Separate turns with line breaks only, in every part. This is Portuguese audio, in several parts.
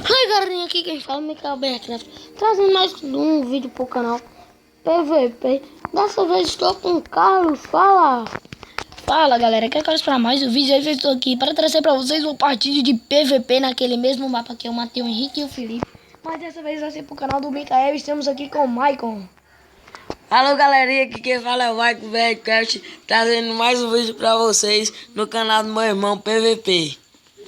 Oi galerinha, aqui quem fala é Michael Bercraft, trazendo mais um vídeo pro canal PVP. Dessa vez estou com o Carlos. Fala galera, aqui é o Carlos para mais um vídeo. Eu estou aqui para trazer para vocês uma partida de PVP naquele mesmo mapa que eu matei o Henrique e o Felipe. Mas dessa vez vai ser pro canal do Michael. Estamos aqui com o Maicon.
Alô galerinha, aqui quem fala é o Michael Bercraft, trazendo mais um vídeo pra vocês no canal do meu irmão PVP.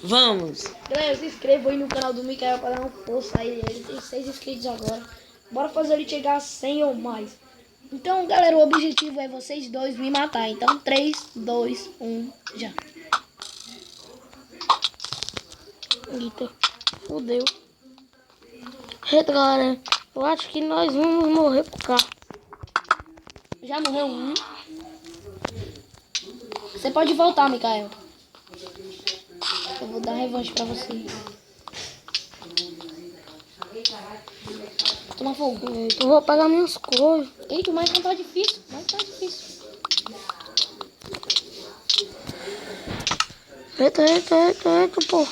Vamos!
Galera, se inscreva aí no canal do Michael para dar uma força aí. Ele tem 6 inscritos agora. Bora fazer ele chegar a 100 ou mais. Então, galera, o objetivo é vocês dois me matar. Então, 3, 2, 1, já. Eita, fodeu. Eita, galera, eu acho que nós vamos morrer por cá. Já morreu um. Você pode voltar, Michael. Eu vou dar revanche pra você. Toma fogo. Eu vou pegar minhas coisas. Eita, mas não tá difícil. Eita, pô.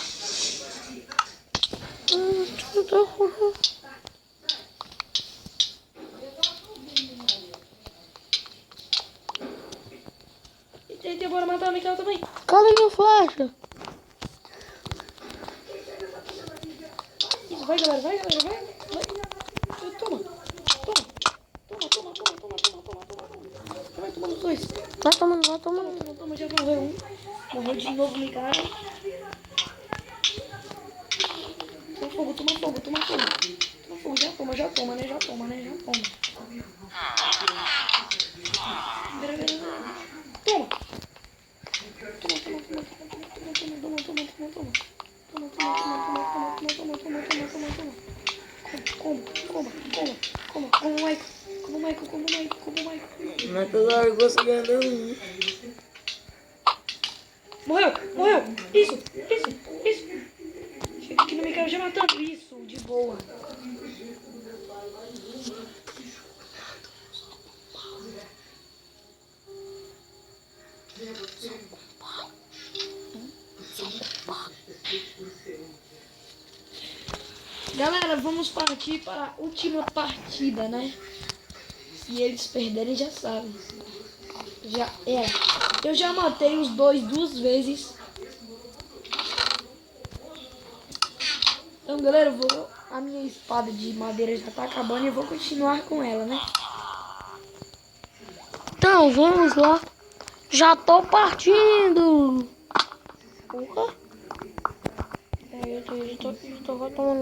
Eita, bora matar o Michael também. Cadê minha flecha? Isso, vai galera, vai. Toma. Vai tomando os dois. Vai tomando. Toma, já morreu um. Morreu de novo, Michael. Toma fogo. Toma fogo, já toma, né? Toma. Como o Michael.
Não é que eu largou você ganhando um.
Morreu. Isso. Chega aqui no Michael já matando. Isso, de boa. Galera, vamos partir para a última partida, né? Se eles perderem, já sabem. Já era. Eu já matei os dois 2 vezes. Então, galera, a minha espada de madeira já tá acabando e eu vou continuar com ela, né? Então, vamos lá. Já tô partindo. Porra.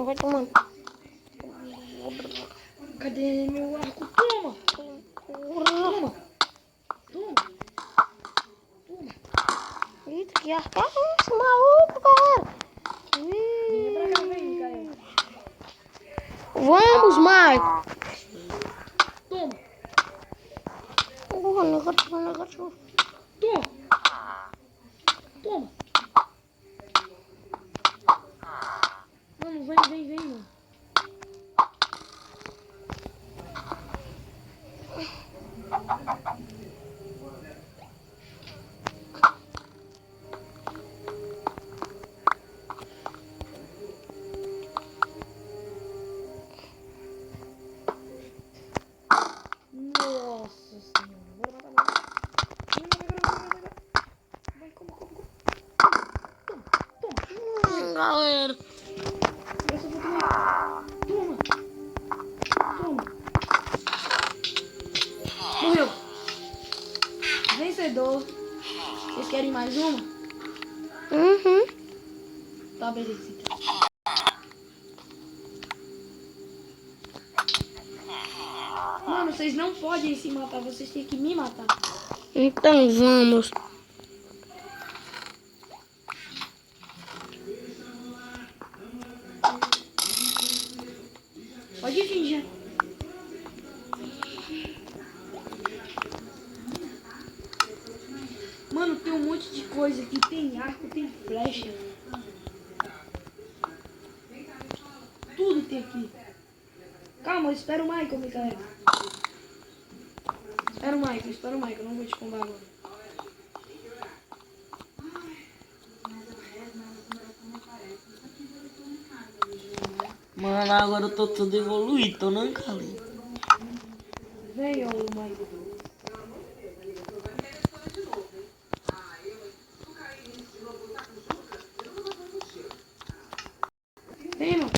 Vai tomando. Cadê meu arco? Toma. Eita, que arco é esse, maluco, galera? Vem, Caio. Vamos, Marco. Toma. Negativo. Toma. Mano, vem, mano. Nossa senhora. Bora matar. Vai, como. Toma. Galera. Toma. Morreu. Vencedor. Vocês querem mais uma? Tá, beleza. Mano, vocês não podem se matar. Vocês têm que me matar. Então vamos. Pode vir já. Mano, tem um monte de coisa aqui. Tem arco, tem flecha. Tudo tem aqui. Calma, espera o Michael, Michael. Espera o Michael. Não vou te combar agora.
Mano, agora eu tô tudo evoluído, tô não calei.
Vem, ô mãe. Vem, irmão.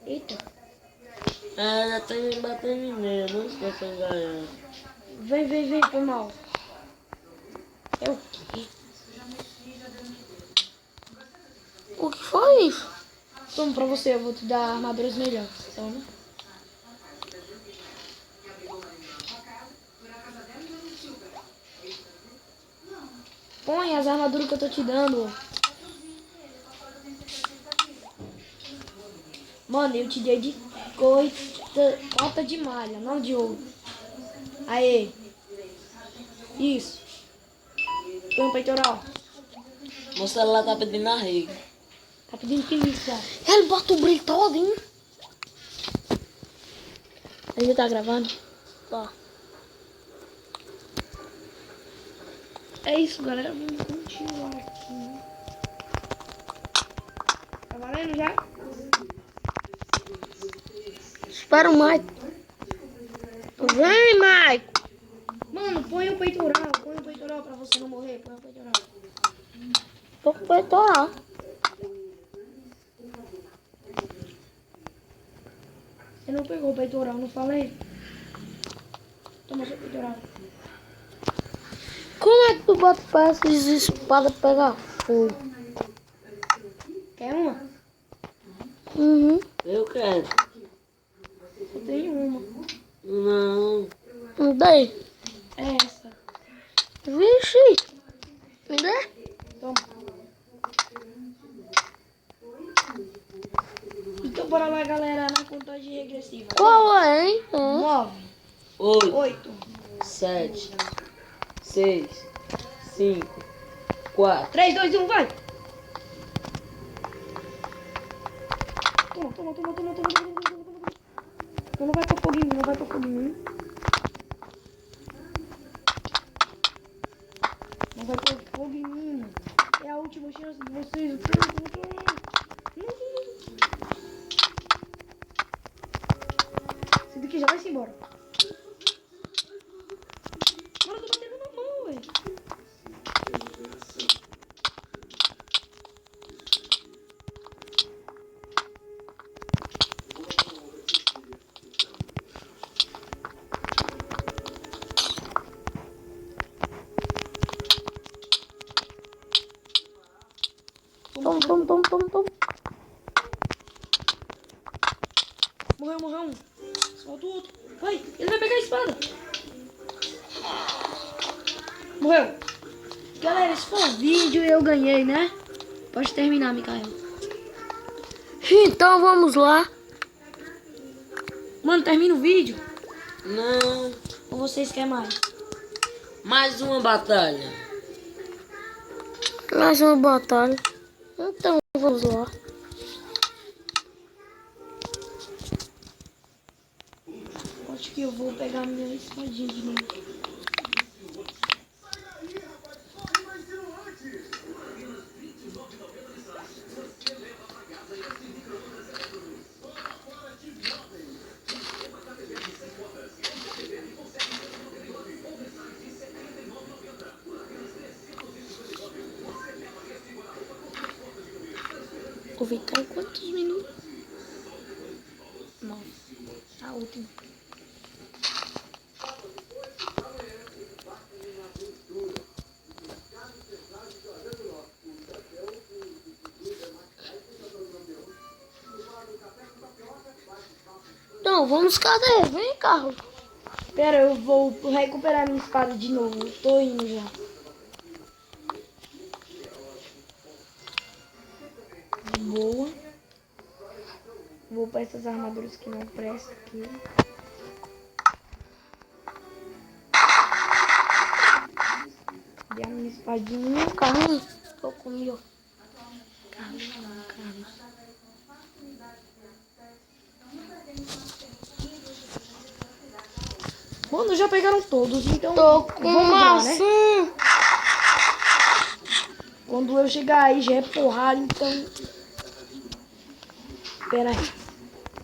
Eita.
Já tá me batendo em meia, não esqueça de ganhar.
Vem, foi mal. É o quê? O que foi isso? Toma pra você, eu vou te dar armaduras melhores. Toma. Põe as armaduras que eu tô te dando. Mano, eu te dei de cota de malha, não de ouro. Aê. Isso. Põe o peitoral.
Meu celular tá pedindo arrego.
Tá pedindo que isso, cara? Ele bota o brilho todo, hein? Ainda tá gravando? Tá. É isso, galera. Vamos continuar aqui. Tá valendo já? Espera o Mike. Vem, Mike. Mano, põe o peitoral pra você não morrer. Põe o peitoral. Tô com o peitoral. Você não pegou o peitoral, não falei? Toma seu peitoral. Como é que tu bota pra essas espadas pegar fogo? Quer uma? Uhum.
Eu quero.
Eu tenho uma.
Não.
Me dei. É essa. Vixe. Me dê. Toma. Então bora lá, galera, na contagem regressiva. Qual é, hein? 9,
8,
8,
7, 6, 5, 4.
3, 2, 1, vai! Toma. Não vai pra foguinho. Não vai pra foguinho. É a última chance de vocês. Esse daqui já vai se embora. Mano, eu tô batendo na mão, velho. Toma. Morreu. Solta o outro. Vai, ele vai pegar a espada. Morreu. Galera, esse foi o vídeo e eu ganhei, né? Pode terminar, Mikael. Então vamos lá. Mano, termina o vídeo.
Não.
Ou vocês querem mais?
Mais uma batalha.
Mais uma batalha. Então vamos lá. Acho que eu vou pegar minha espadinha de novo. O Vitão, quantos minutos? 9. A última. Então, vamos, cadê? Vem, carro. Pera, eu vou recuperar minha espada de novo. Eu tô indo já. De boa. Vou para essas armaduras que não prestam aqui. E a minha espadinha. Carlos, tô comigo. Carlos. Mano, já pegaram todos, então.
Tô com
vamos lá, né?
maçã.
Quando eu chegar aí já é porrada, então... Pera aí.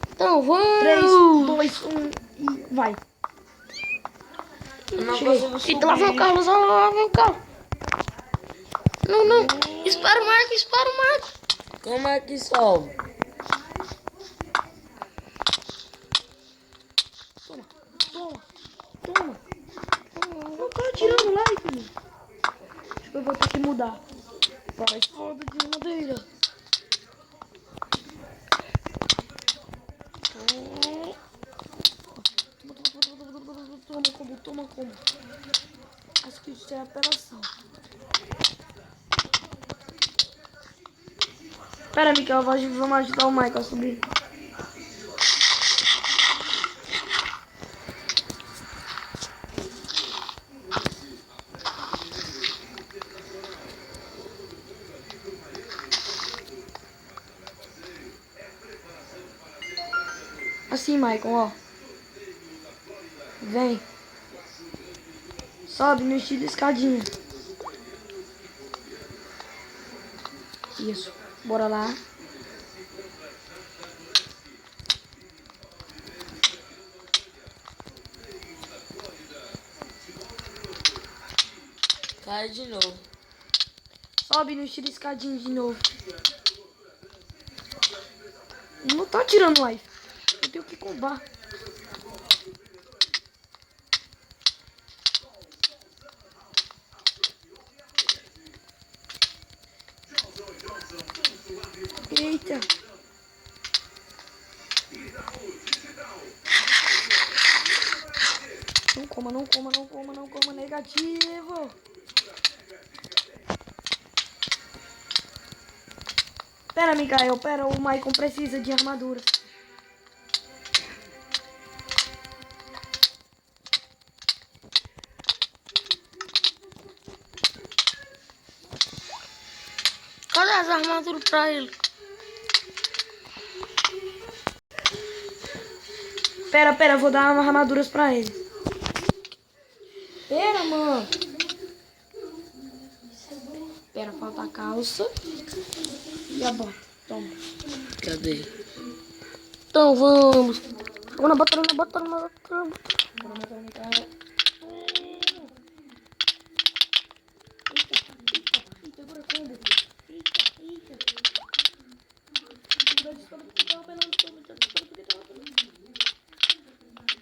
Então, vamos! 3, 2, 1 e vai.
Eu não
Cheguei.
consigo subir.
Eita, lá vem o carro, lá vem o carro. Não, não. Espera o Marco, espera o Marco.
Como é que sobe?
Toma, toma, toma. Não tá tirando like, mano. Acho que eu vou ter que mudar. Para a espada de madeira. Toma como. Acho que isso é apelação. Pera, Michael, vamos ajudar o Michael a subir. Assim, Michael, ó. Vem. Sobe no estilo escadinha. Isso. Bora lá.
Cai de novo.
Sobe no estilo escadinha de novo. Não tá tirando life. Eu tenho que combar. Eita. Não coma, não coma, não coma, não coma. Negativo. Pera, Mikael, pera. O Maicon precisa de armadura. Cadê as armaduras pra ele? Pera, vou dar umas armaduras pra ele. Pera, mano. Pera, falta a calça. E a bota. Toma.
Cadê?
Então vamos. Vamos na bota, Bora, Mikael. Eita, agora combo. Eita.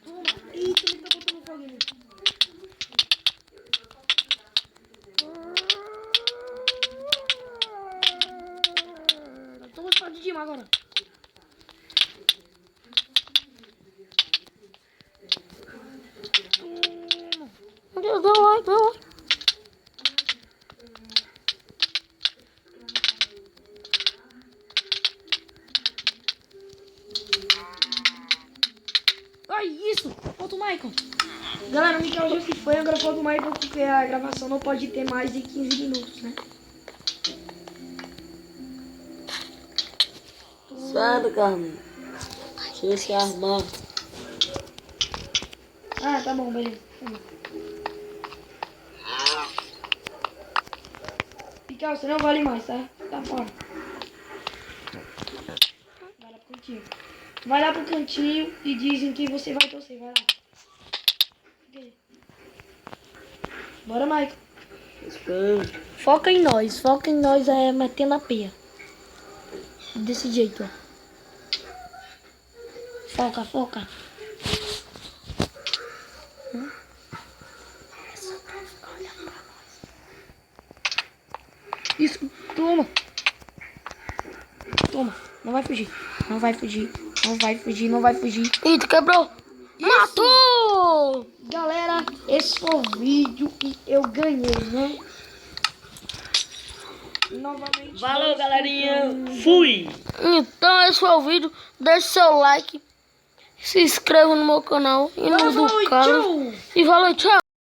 Toma. Eita, ele tá botando fogo em mim. Toma só de Dima agora. Meu Deus, deu like. Ai, isso! Falta o Michael. Galera, o Michael já se foi, agora falta o Michael porque a gravação não pode ter mais de 15 minutos, né?
Sério, Carmen? Deixa eu se armar.
Ah, tá bom, beleza. Michael, você não vale mais, tá? Tá fora. Vai lá pro cantinho. Vai lá pro cantinho e dizem que você vai torcer, vai lá. Bora, Michael. Foca em nós é metendo a peia. Desse jeito, ó. Foca. Isso, toma. Não vai fugir. Eita, quebrou. Isso. Matou! Galera, esse foi o vídeo e eu ganhei, né? Novamente.
Valeu, galerinha. Fui!
Então, esse foi o vídeo. Deixe seu like. Se inscreva no meu canal e no do Carlos. E valeu, tchau.